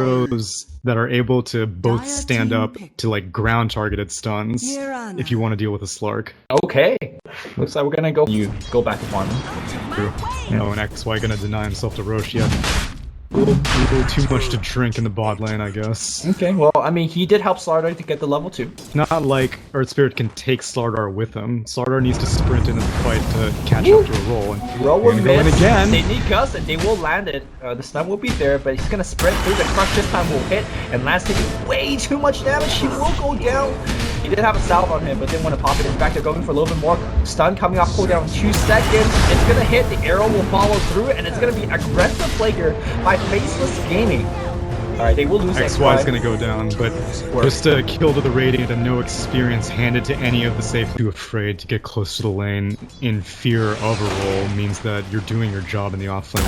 heroes that are able to both stand up to like ground targeted stuns if you want to deal with a Slark. Okay. Looks like we're gonna go back to farming. True. Oh, and XY gonna deny himself to Roche yet. A little too much to drink in the bot lane, I guess. Okay, well, I mean, he did help Slardar to get the level 2. Not like Earth Spirit can take Slardar with him. Slardar needs to sprint in and fight to catch up to a roll. And roll and miss. Again. They need Gus, and they will land it. The stun will be there, but he's gonna sprint through. The crush this time will hit, and Lance taking way too much damage. He will go down. He did have a salve on him, but didn't want to pop it. In fact, they're going for a little bit more. Stun coming off cooldown in 2 seconds. It's gonna hit. The arrow will follow through, and it's gonna be aggressive play here by Faceless Gaming. Alright, they will lose XY is gonna go down, but just a kill to the Radiant and no experience handed to any of the safe. Too afraid to get close to the lane in fear of a roll means that you're doing your job in the offlane.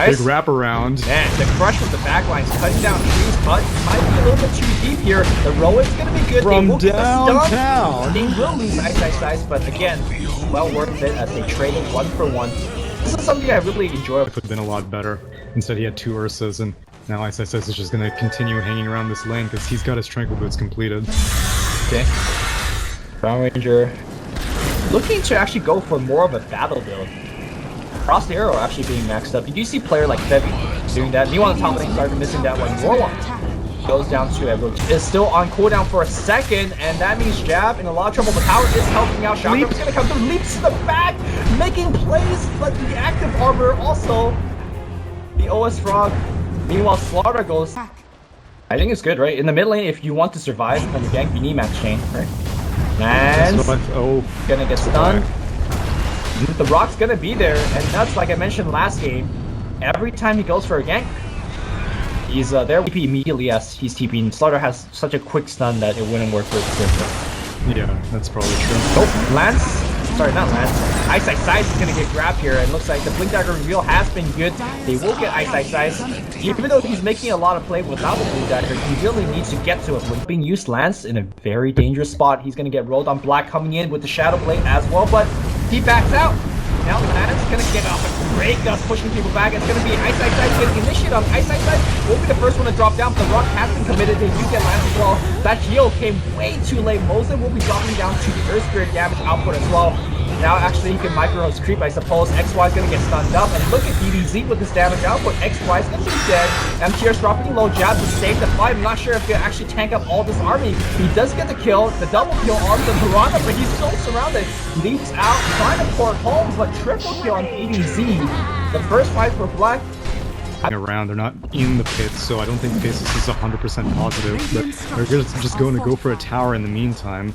Big wraparound. Man, the crush with the backlines cutting down trees, but might be a little bit too deep here. The roll is gonna be good. From they will downtown. They will lose Ice, but again, well worth it as they traded 1 for 1. This is something I really enjoy. It would have been a lot better. Instead he had 2 Ursas, and now Ice is just going to continue hanging around this lane because he's got his Tranquil Boots completed. Okay. Brown Ranger looking to actually go for more of a battle build. Cross the arrow actually being maxed up. You do see player like Febby doing that. Neo on the top lane started missing that one. Warlock goes down to everyone. Is still on cooldown for a second, and that means Jab in a lot of trouble. The tower is helping out. Shotgun's gonna come through, leaps to the back, making plays, but the active armor also. The OS Frog. Meanwhile, Slaughter goes. I think it's good, right? In the mid lane, if you want to survive from the gank, you need match chain, right? Man's gonna get stunned. The rock's gonna be there, and that's like I mentioned last game. Every time he goes for a gank, he's there TP immediately as he's TPing. Slaughter has such a quick stun that it wouldn't work with Zerka. Yeah, that's probably true. Oh, Lance. Sorry, not Lance. Ice is gonna get grabbed here, and looks like the Blink Dagger reveal has been good. They will get Ice. Even though he's making a lot of play without the Blink Dagger, he really needs to get to it. When being used, Lance in a very dangerous spot. He's gonna get rolled on Black coming in with the Shadow Blade as well, but he backs out. Now Lance is gonna get off a great Gus pushing people back. It's gonna be Ice getting initiated on Ice. Will be the first one to drop down, but the rock has been committed. They do get Lance as well. That heal came way too late. Mosen will be dropping down to the Earth Spirit damage output as well. Now actually he can micro his creep, I suppose. XY is gonna get stunned up, and look at DDZ with this damage output. XY is gonna be dead. MTR's dropping low, Jab to save the fight. I'm not sure if he can actually tank up all this army. He does get the kill, the double kill on the Piranha, but he's so surrounded. Leaps out, trying to port home, but triple kill on DDZ. The first fight for Black. Around, they're not in the pit, so I don't think Faceless is 100% positive, but they're just going to go for a tower in the meantime.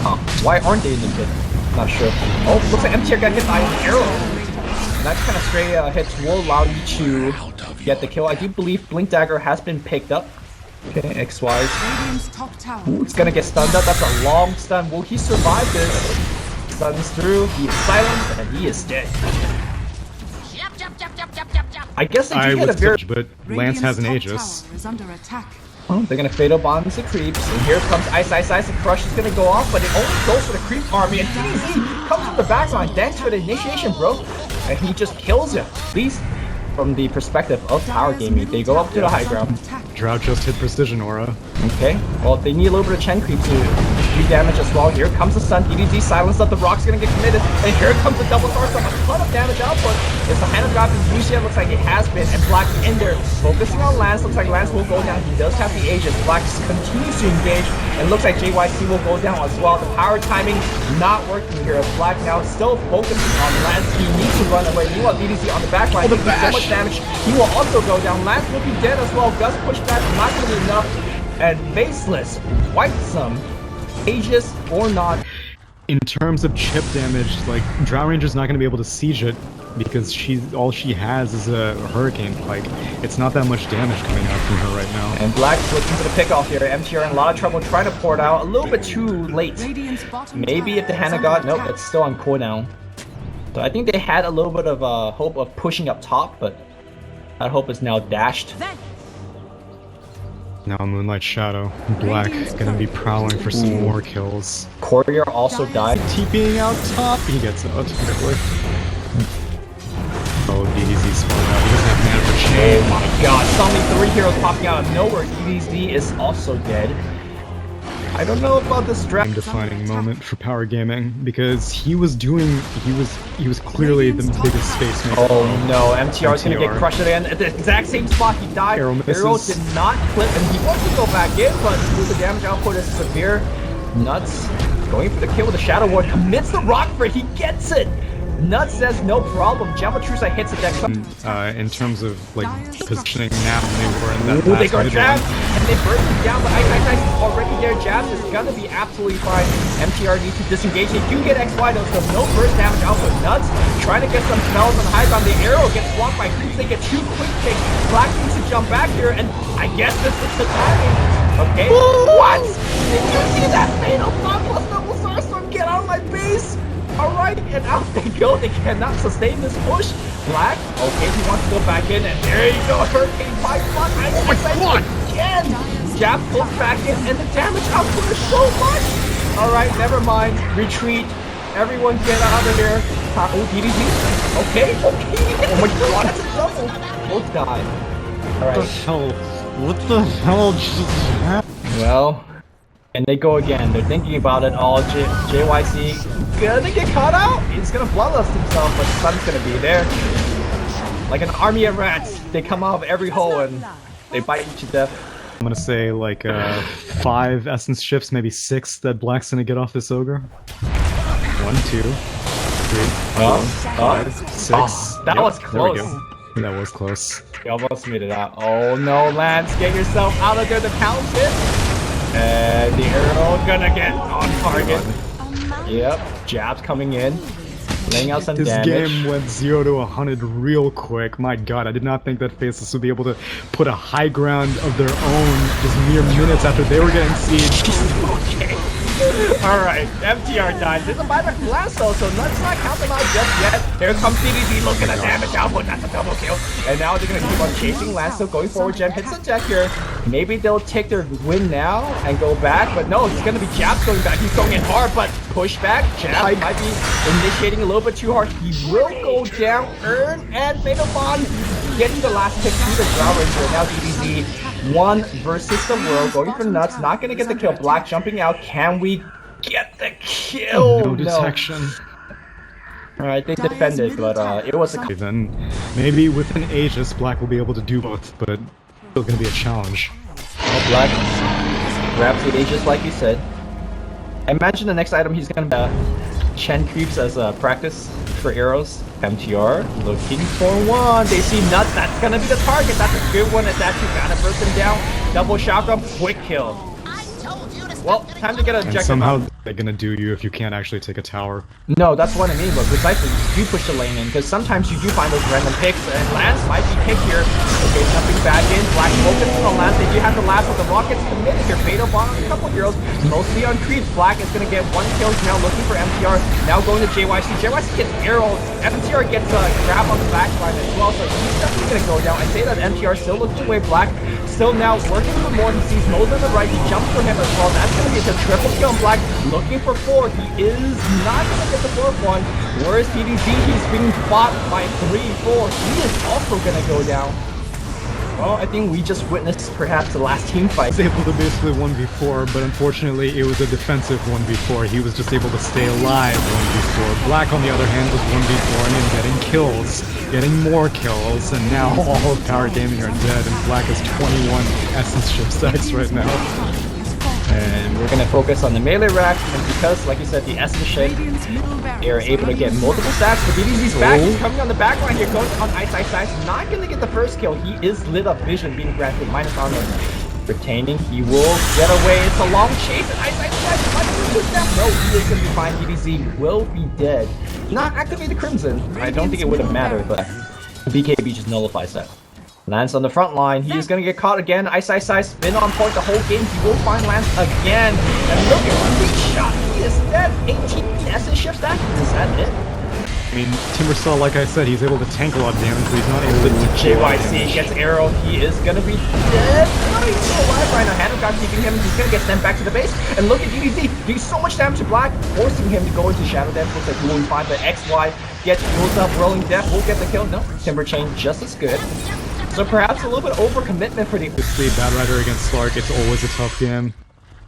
Huh. Why aren't they in the pit? Not sure. Oh, looks like MTR got hit by an arrow. And that kind of stray hits will allow you to get the kill. I do believe Blink Dagger has been picked up. Okay, XY. Ooh, it's gonna get stunned up. That's a long stun. Will he survive this? Stuns through. He is silenced, and he is dead. I guess they do get a very... but Lance has an Aegis. Oh, they're gonna fade up on the creeps, and here comes Ice. The crush is gonna go off, but it only goes for the creep army, and DDZ comes from the backline. Thanks for the initiation, bro. And he just kills him. At least from the perspective of power gaming, they go up to the high ground. Drought just hit Precision Aura. Okay, well, they need a little bit of Chen creep to do damage as well. Here comes the stun. DDZ silence up. The rock's gonna get committed, and here comes the double source of a ton of damage output. If the hand drop is used yet, looks like it has been, and Black in there focusing on Lance. Looks like Lance will go down. He does have the Aegis. Black continues to engage, and looks like JYC will go down as well. The power timing not working here. Black now still focusing on Lance. He needs to run away. Meanwhile, DDZ on the back line taking so much damage. He will also go down. Lance will be dead as well. Gus pushback not going to be enough, and Faceless wipes some. Aegis or not. In terms of chip damage, like Drow Ranger's not going to be able to siege it because all she has is a Hurricane Pike. It's not that much damage coming out from her right now. And Black's looking for the pickoff here. MTR in a lot of trouble trying to pour it out. A little bit too late. Maybe if the Hannah got... Nope, it's still on cooldown. So I think they had a little bit of hope of pushing up top, but that hope is now dashed. Now Moonlight Shadow. Black is going to be prowling for some more kills. Courier also died. TPing out top. He gets out. Oh, DDZ spawned out. He doesn't have mana for Oh my god, suddenly 3 heroes popping out of nowhere. DDZ is also dead. I don't know about this draft. Defining moment for Power Gaming because he was clearly the biggest space maker. Oh no, MTR is gonna get crushed again at the exact same spot he died. Arrow did not clip and he wants to go back in, but the damage output is severe. Nuts going for the kill with the Shadow Ward, commits the rock break, he gets it! Nuts says no problem. Jamatrusa hits it. In terms of like positioning now, they were in that. They got jabbed and they burst him down, but Ice is already there. Jabs is gonna be absolutely fine. MTR needs to disengage. They do get XY though, so no burst damage output. Nuts trying to get some spells on the high ground. The arrow gets blocked by creeps. They get 2 quick kicks. Black needs to jump back here, and I guess this is the timing. Okay. What? Did you see that fatal bomb plus double Starstorm? Get out of my base! Alright, and out they go. They cannot sustain this push. Black, okay, he wants to go back in, and there you go. Hurricane 5 plus. Oh my god! Again! Jab pulls back in, and the damage output is so much! Alright, never mind. Retreat. Everyone get out of here. Oh, DDZ. Okay. Oh my god, that's a double. Both died. Alright. What the hell just happened? Well, and they go again. They're thinking about it all. JYC gonna get caught out. He's gonna bloodlust himself, but the sun's gonna be there. Like an army of rats, they come out of every hole and they bite you to death. I'm gonna say like 5 essence shifts, maybe 6 that Black's gonna get off this ogre. 1, 2, 3, 4, 5, 6. Oh, that was close. There we go. That was close. You almost made it out. Oh no, Lance, get yourself out of there. The count hit. And the arrow gonna get on target. Yep, jabs coming in, laying out some damage. This game went 0 to 100 real quick. My god, I did not think that Faceless would be able to put a high ground of their own just mere minutes after they were getting sieged. Okay. Alright, MTR died. There's a buyback blast though, so let's not count them out just yet. Here comes DDZ, look at the damage output, that's a double kill. And now they're gonna keep on chasing Lance, so going forward, Gem hits the deck here. Maybe they'll take their win now and go back, but no, it's gonna be Jabs going back. He's going in hard, but push back. Jabs might be initiating a little bit too hard. He will go down, earn, and Fatal Bond getting the last pick through the Drow Ranger. Now DDZ. 1 versus the world, going for Nuts, not gonna get the kill. Black jumping out, can we get the kill? No detection. Alright, they defended, but it was a... Then maybe with an Aegis, Black will be able to do both, but it's still gonna be a challenge. Oh, Black grabs the Aegis like you said. I imagine the next item he's gonna Chen creeps as a practice for arrows. MTR looking for 1. They see Nuts. That's gonna be the target. That's a good one. It's actually gonna burst him down. Double shotgun, quick kill. Well, time to get a objective. And somehow they're gonna do you if you can't actually take a tower. No, that's what I mean, but precisely, you do push the lane in, because sometimes you do find those random picks, and Lance might be picked here. Okay, jumping back in, Black focusing on Lance, they do have the last with the Rockets committed here. Fatal Bond on a couple heroes, mostly on creeps. Black is gonna get 1 kill, he's now looking for MTR, now going to JYC. JYC gets arrows, MTR gets a grab on the backline as well, so he's definitely gonna go down. I say that MTR still looking away. Black still now working for more. He sees Moses on the right, he jumps for him as well. That's gonna be a triple kill. Black looking for 4. He is not gonna get the 4th one. Whereas TDZ, he's being fought by 3, 4. He is also gonna go down. Well, I think we just witnessed perhaps the last team fight. He was able to basically 1v4, but unfortunately it was a defensive 1v4. He was just able to stay alive 1v4. Black, on the other hand, was 1v4 and getting kills, getting more kills, and now all of Power Gaming are dead, and Black has 21 essence shift stacks right now. And we're gonna focus on the melee rack, and because, like you said, the essence shake, they are able to get multiple stacks. But DDZ's back, he's coming on the back line here, goes on Ice, not gonna get the first kill. He is lit up vision, being granted minus armor. Retaining, he will get away. It's a long chase, and Ice might push down. No, he is gonna be fine. DDZ will be dead. Not activate the Crimson. I don't think it would have mattered, but BKB just nullifies that. Lance on the front line, he is going to get caught again. Ice, been on point the whole game. He will find Lance again. And look at the shot. He is dead. 18 essence shift stack. Is that it? I mean, Timbersaw, like I said, he's able to tank a lot of damage, but he's not able to... JYC gets arrow. He is going to be dead. No, he's still alive right now. Hand got keeping him. He's going to get sent back to the base. And look at DDZ. Doing so much damage to Black, forcing him to go into Shadow Dance. Looks like he will find the XY. Gets rolls up, rolling death. Will get the kill. No, Timber Chain just as good. So perhaps a little bit overcommitment for the... Obviously, Bad Rider against Slark, it's always a tough game.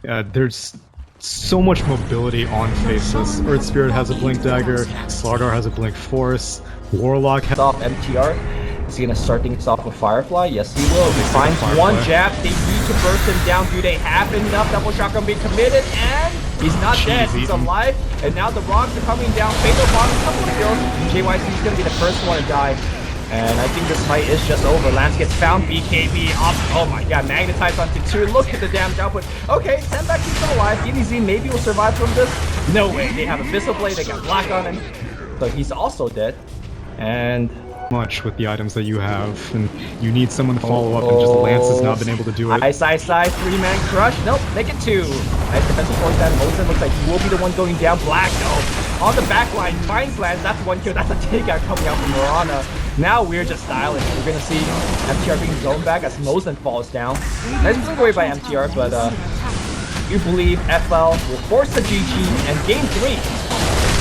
There's so much mobility on Faceless. Earth Spirit has a Blink Dagger, Slardar has a Blink Force, Warlock has... Off MTR. Is he gonna start things off with Firefly? Yes, he will. He finds one jab. They need to burst him down. Do they have enough? Double shotgun being committed, and he's not dead. He's alive. And now the rocks are coming down. Fatal bomb, couple of kills. JYC is gonna be the first one to die. And I think this fight is just over. Lance gets found. BKB up. Oh my god, magnetized onto 2. Look at the damage output. Okay, Sandbag is still alive. DDZ maybe will survive from this. No way. They have Abyssal Blade. They got Black on him. So he's also dead. And much with the items that you have, and you need someone to follow up, and just Lance has not been able to do it. Ice, 3-man crush. Nope, make it 2. Nice defensive force that. Mosen looks like he will be the one going down. Black, no. On the back line, finds Lance. That's 1 kill. That's a takeout coming out from Mirana. Now we're just styling. We're gonna see MTR being zoned back as Mosen falls down. Nice takeaway by MTR, but you believe FL will force the GG, and game 3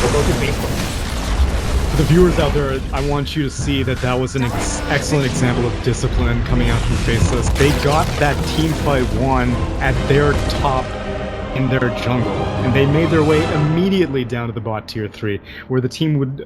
will go to Facebook. For the viewers out there, I want you to see that that was an excellent example of discipline coming out from Faceless. They got that team fight won at their top in their jungle, and they made their way immediately down to the bot tier 3, where the team would